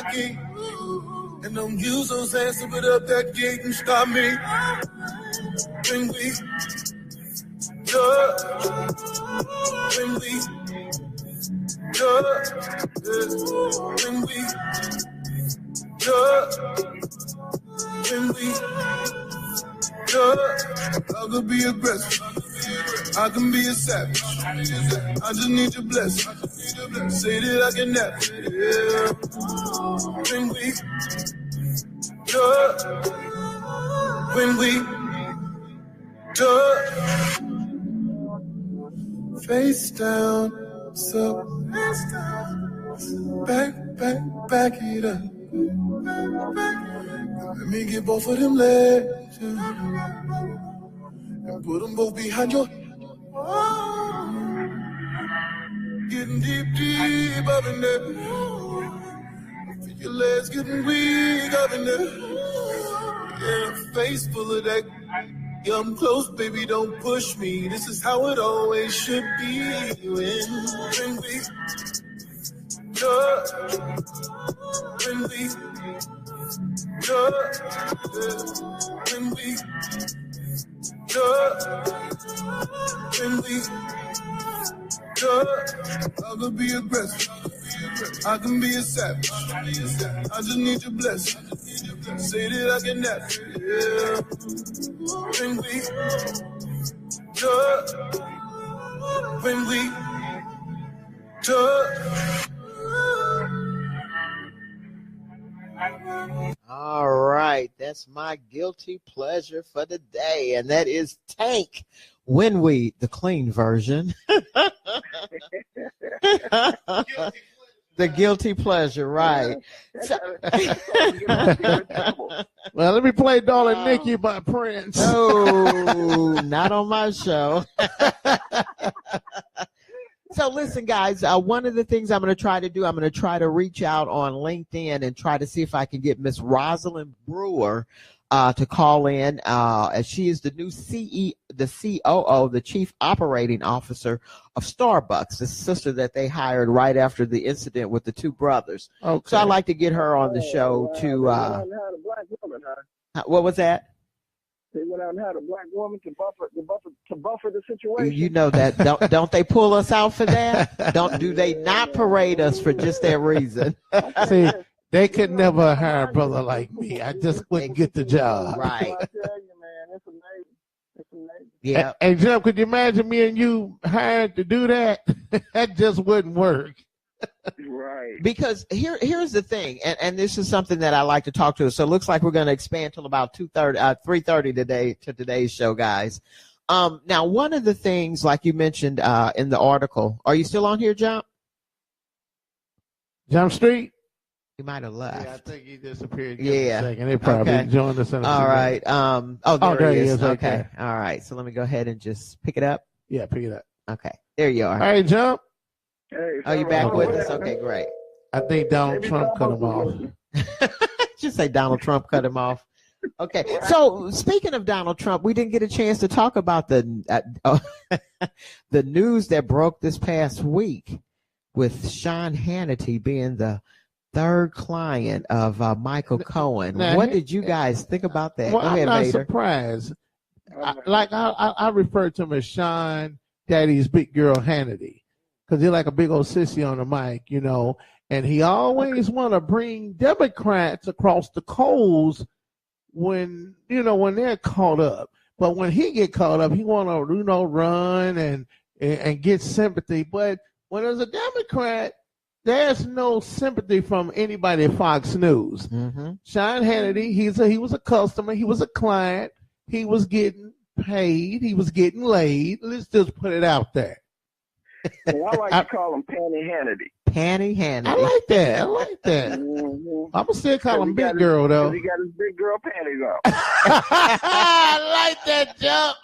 my gate. And don't use those hands to put up that gate and stop me. When we touch, when we touch, when we touch, when we touch, I could be aggressive, I can be a savage. I just need your blessing. Say that I can never. Yeah. When we touch, when we touch, face down, so back it up. Let me get both of them legs and put them both behind your. Getting deep up in there. Feel your legs getting weak up in there. Yeah, face full of that. Yeah, I'm close, baby, don't push me. This is how it always should be. When we touch, when we touch, when we touch, when we touch, I could be aggressive, I can be a savage. I just need your blessing. Say that I can never. Yeah. When we touch, when we touch. All right, that's my guilty pleasure for the day, and that is Tank, When We, the clean version. The guilty pleasure, right. Well, let me play Darling Nikki by Prince. Oh, not on my show. So listen, guys, one of the things I'm going to try to do, I'm going to try to reach out on LinkedIn and try to see if I can get Miss Rosalind Brewer to call in, as she is the new the COO, the Chief Operating Officer of Starbucks, the sister that they hired right after the incident with the two brothers. Okay. So I'd like to get her on the show to. What was that? They went out and had a black woman to buffer the situation. You know that don't they pull us out for that? Do they not parade us for just that reason? See, they could never hire a brother like me. I just wouldn't get the job. Right. I tell you, man, it's amazing. It's amazing. Yeah. And Jim, could you imagine me and you hired to do that? That just wouldn't work. Right. Because here's the thing, and this is something that I like to talk to. So it looks like we're going to expand till about 3:30 today to today's show, guys. Now, one of the things, like you mentioned in the article, are you still on here, Jump? Jump Street? He might have left. Yeah, I think he disappeared. Yeah. A second. They probably joined us in a All right. There he is. Right okay. there. All right. So let me go ahead and just pick it up. Yeah, pick it up. Okay. There you are. All right, Jump. Hey, you back with us? Okay, great. I think Donald Trump cut him off. Just say Donald Trump cut him off. Okay. So speaking of Donald Trump, we didn't get a chance to talk about the news that broke this past week with Sean Hannity being the third client of Michael Cohen. Now, what did you guys think about that? Well, Go ahead, I'm not Vader. surprised. I refer to him as Sean Daddy's Big Girl Hannity. Because he's like a big old sissy on the mic, you know, and he always want to bring Democrats across the coals when they're caught up. But when he get caught up, he want to, run and get sympathy. But when there's a Democrat, there's no sympathy from anybody at Fox News. Mm-hmm. Sean Hannity, he was a customer, he was a client, he was getting paid, he was getting laid. Let's just put it out there. Well, I like to call him Panny Hannity. Panny Hannity. I like that. Mm-hmm. I'm going to still call him Big Girl, though. He got his big girl panties on. I like that, Jump.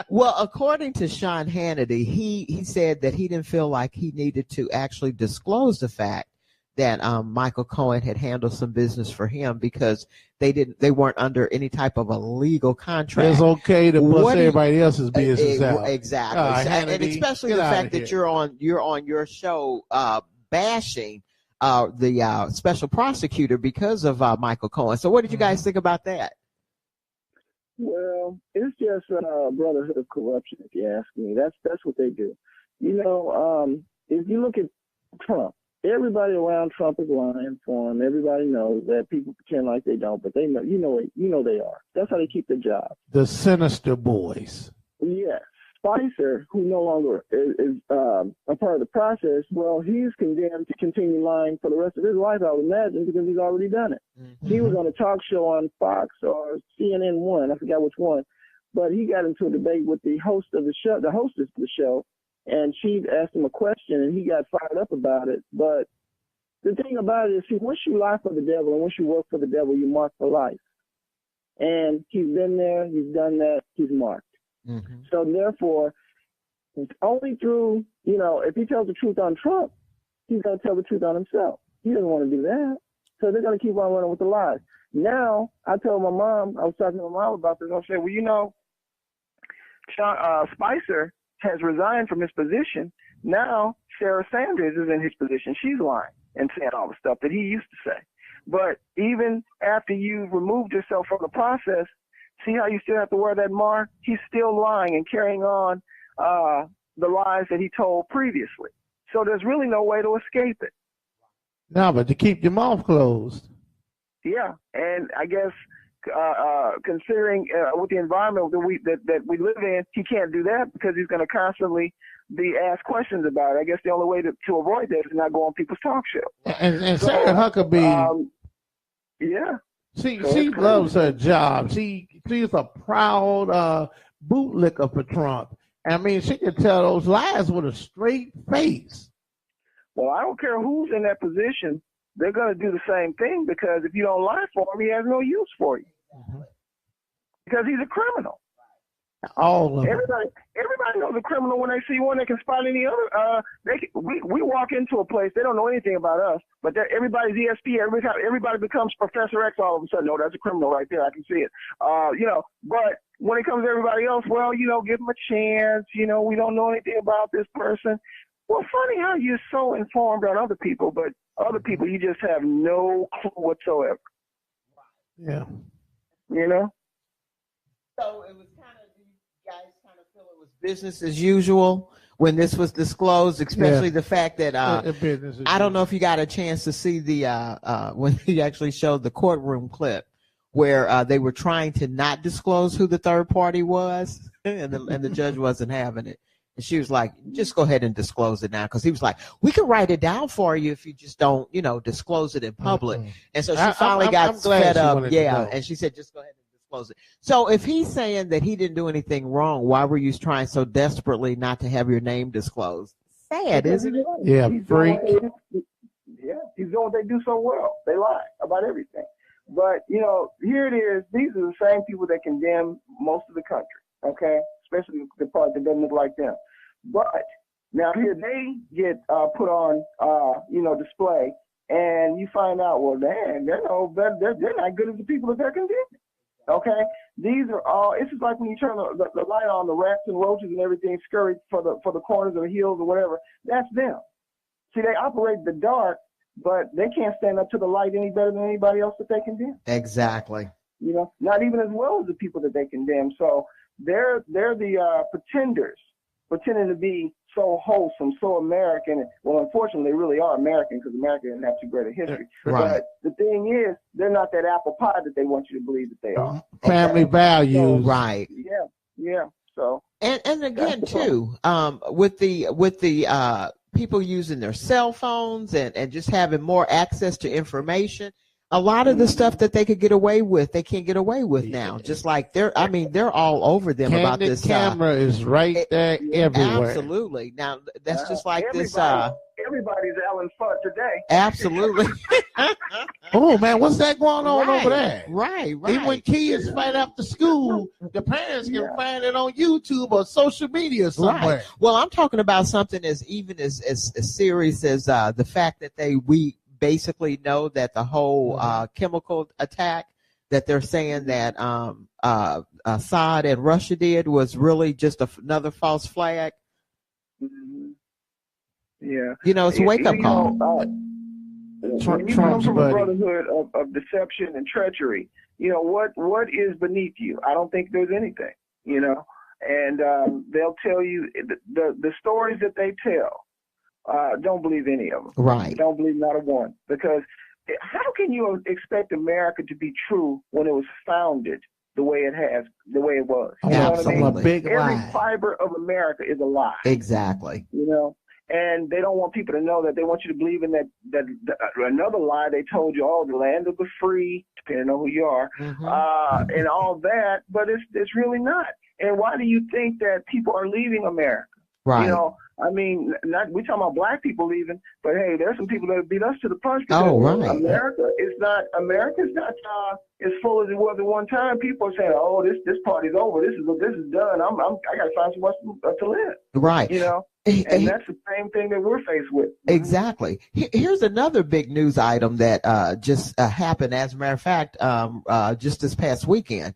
Well, according to Sean Hannity, he said that he didn't feel like he needed to actually disclose the fact that Michael Cohen had handled some business for him because they weren't under any type of a legal contract. It's okay to bust everybody else's business out. Exactly. Hannity, and especially the fact that you're on your show bashing the special prosecutor because of Michael Cohen. So what did you guys think about that? Well, it's just a brotherhood of corruption, if you ask me. That's what they do. If you look at Trump, everybody around Trump is lying for him. Everybody knows that. People pretend like they don't, but they know. They are. That's how they keep their job. The sinister boys. Yes. Spicer, who no longer is a part of the process, well, he's condemned to continue lying for the rest of his life, I would imagine, because he's already done it. Mm-hmm. He was on a talk show on Fox or CNN One, I forgot which one, but he got into a debate with the host of the show, the hostess of the show, and she asked him a question, and he got fired up about it. But the thing about it is, see, once you lie for the devil and once you work for the devil, you mark for life. And he's been there, he's done that, he's marked. Mm-hmm. So therefore, only through, if he tells the truth on Trump, he's going to tell the truth on himself. He doesn't want to do that. So they're going to keep on running with the lies. Now, I told my mom, I was talking to my mom about this. I said, well, Spicer has resigned from his position. Now, Sarah Sanders is in his position. She's lying and saying all the stuff that he used to say. But even after you've removed yourself from the process, see how you still have to wear that mark? He's still lying and carrying on the lies that he told previously. So there's really no way to escape it. No, but to keep your mouth closed. Yeah, and I guess considering with the environment that we live in, he can't do that because he's going to constantly be asked questions about it. I guess the only way to avoid that is not go on people's talk show. And Sarah Huckabee, yeah. She loves her job. She's a proud bootlicker for Trump. I mean, she can tell those lies with a straight face. Well, I don't care who's in that position. They're going to do the same thing because if you don't lie for him, he has no use for you. Mm-hmm. Because he's a criminal. All of everybody knows a criminal when they see one that can spot any other. We walk into a place, they don't know anything about us, but everybody's ESP. Everybody becomes Professor X all of a sudden. No, that's a criminal right there. I can see it. But when it comes to everybody else, well, give them a chance. We don't know anything about this person. Well, funny how you're so informed on other people, but other people you just have no clue whatsoever. Yeah. So it was guys kind of feel it was business as usual when this was disclosed, especially the fact that I don't know if you got a chance to see the when he actually showed the courtroom clip where they were trying to not disclose who the third party was, and the judge wasn't having it. And she was like, just go ahead and disclose it now. Because he was like, we can write it down for you if you just don't, disclose it in public. Mm-hmm. And so she finally got fed up. Yeah. And she said, just go ahead and disclose it. So if he's saying that he didn't do anything wrong, why were you trying so desperately not to have your name disclosed? Sad, isn't it? Yeah, freak. He's doing what they do so well. They lie about everything. But, here it is. These are the same people that condemn most of the country, okay? Especially the part that doesn't look like them. But now here they get put on, display, and you find out, well, they're not good as the people that they're condemning. Okay, these are all. It's just like when you turn the light on, the rats and roaches and everything scurry for the corners or the heels or whatever. That's them. See, they operate in the dark, but they can't stand up to the light any better than anybody else that they condemn. Exactly. Not even as well as the people that they condemn. So they're the pretenders, pretending to be so wholesome, so American. Well, unfortunately, they really are American because America didn't have too great a history. Right. But the thing is, they're not that apple pie that they want you to believe that they are. Family values. So, right. Yeah. So. And again, too, with the people using their cell phones and just having more access to information, a lot of the stuff that they could get away with, they can't get away with now. Just like they're all over them about this. The camera is right there everywhere. Absolutely. Now that's just like this. Everybody's Alan Fudd today. Absolutely. Oh man, what's that going on over there? Right. Even when kids fight after school, the parents can find it on YouTube or social media somewhere. Right. Well, I'm talking about something as serious as the fact that we basically know that the whole chemical attack that they're saying that Assad and Russia did was really just another false flag. Mm-hmm. Yeah. It's a wake-up call. when you come from a brotherhood of deception and treachery, what is beneath you? I don't think there's anything, and they'll tell you the stories that they tell. Don't believe any of them. Right. Don't believe not a one. Because how can you expect America to be true when it was founded the way it was? You know what I mean? Every fiber of America is a lie. Exactly. And they don't want people to know that. They want you to believe in that another lie they told you, the land of the free, depending on who you are, and all that, but it's really not. And why do you think that people are leaving America? Right. We talking about black people leaving, but hey, there's some people that beat us to the punch. Right. America's not as full as it was at one time. People are saying, this party's over. This is done. I got to find somewhere to live. Right. And that's the same thing that we're faced with. Exactly. Here's another big news item that just happened. As a matter of fact, just this past weekend.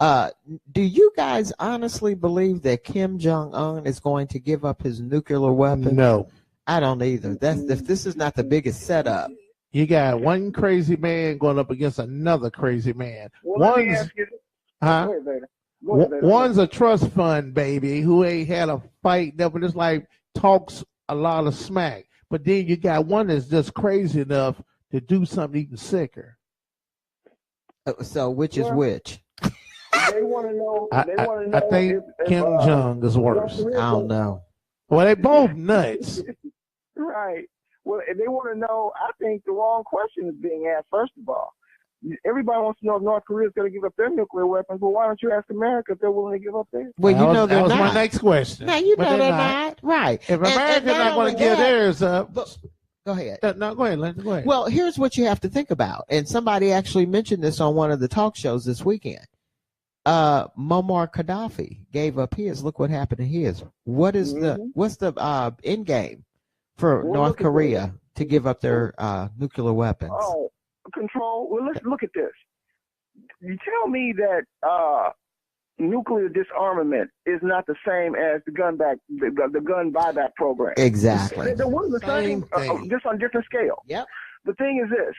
Do you guys honestly believe that Kim Jong-un is going to give up his nuclear weapon? No. I don't either. If this is not the biggest setup. You got one crazy man going up against another crazy man. Well, let me ask you this. Huh? Go ahead, One's a trust fund baby who ain't had a fight, but just like talks a lot of smack. But then you got one that's just crazy enough to do something even sicker. So which is which? They want to know. I think Kim Jong is worse. I don't know. Well, they both nuts. Right. Well, if they want to know, I think the wrong question is being asked. First of all, everybody wants to know if North Korea is going to give up their nuclear weapons. Well, why don't you ask America if they're willing to give up theirs? Well, that was my next question. Now you know they're not. Right. If America's not going to give theirs up. Go ahead. No, go ahead, Lynda. Go ahead. Well, here's what you have to think about. And somebody actually mentioned this on one of the talk shows this weekend. Muammar Gaddafi gave up his. Look what happened to his. What's the end game for North Korea to give up their nuclear weapons? Control. Well, let's look at this. You tell me that nuclear disarmament is not the same as the gun buyback program. Exactly. They're one the same, just on different scale. Yep. The thing is this: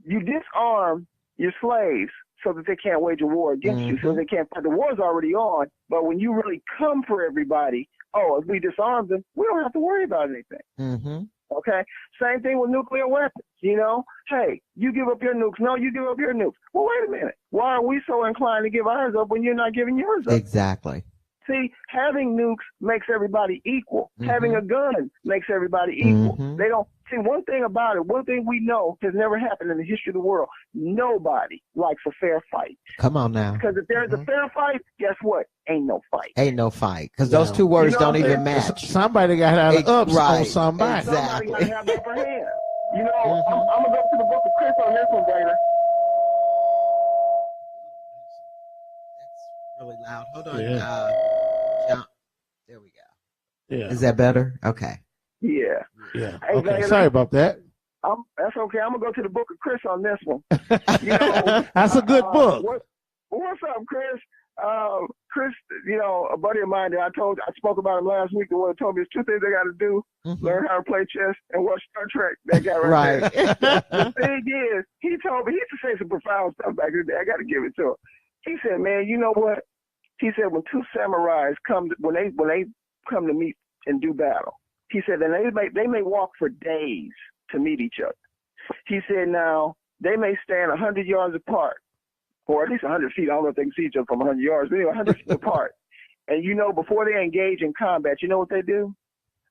you disarm your slaves so that they can't wage a war against you, so they can't fight. The war's already on, but when you really come for everybody, if we disarm them, we don't have to worry about anything. Okay? Same thing with nuclear weapons. Hey, you give up your nukes. No, you give up your nukes. Well, wait a minute. Why are we so inclined to give ours up when you're not giving yours up? Exactly. See, having nukes makes everybody equal. Having a gun makes everybody equal. They don't see one thing about it. One thing we know has never happened in the history of the world. Nobody likes a fair fight. Come on now. Because if there's a fair fight, guess what? Ain't no fight. Ain't no fight. Because those two words don't even match. Somebody got to have ups on somebody. Somebody got to have the upper hand. I'm going to go to the book of Chris on this one, Vader. That's really loud. Hold on. Yeah. There we go. Yeah. Is that better? Okay. Yeah. Yeah. Hey, okay. Vader, Sorry about that. That's okay. I'm going to go to the book of Chris on this one. That's a good book. What's up, Chris? Chris, a buddy of mine that I spoke about him last week. The one that told me there's two things they got to do: learn how to play chess and watch Star Trek. That guy right there. The thing is, he told me, he used to say some profound stuff back in the day. I got to give it to him. He said, "Man, you know what?" He said, "When two samurais when they come to meet and do battle," he said, "then they may walk for days to meet each other." He said, "Now they may stand 100 yards apart, or at least 100 feet. I don't know if they can see each other from 100 yards, but anyway, 100 feet apart. And before they engage in combat, you know what they do?"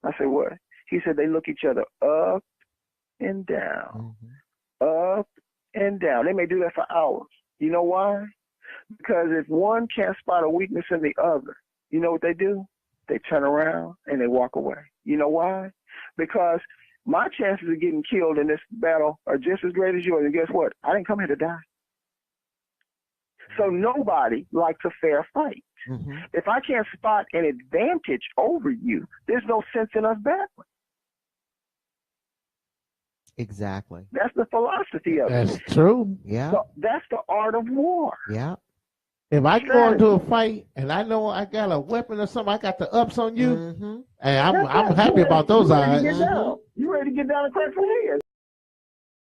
I said, "What?" He said, "They look each other up and down, up and down. They may do that for hours. You know why? Because if one can't spot a weakness in the other, you know what they do? They turn around and they walk away. You know why? Because my chances of getting killed in this battle are just as great as yours. And guess what? I didn't come here to die. So nobody likes a fair fight. If I can't spot an advantage over you, there's no sense in us battling. Exactly. That's the philosophy of it. That's true. Yeah. So that's the art of war. Yeah. If I go into a fight and I know I got a weapon or something, I got the ups on you, and I'm happy about those odds. You ready to get down and crack some heads.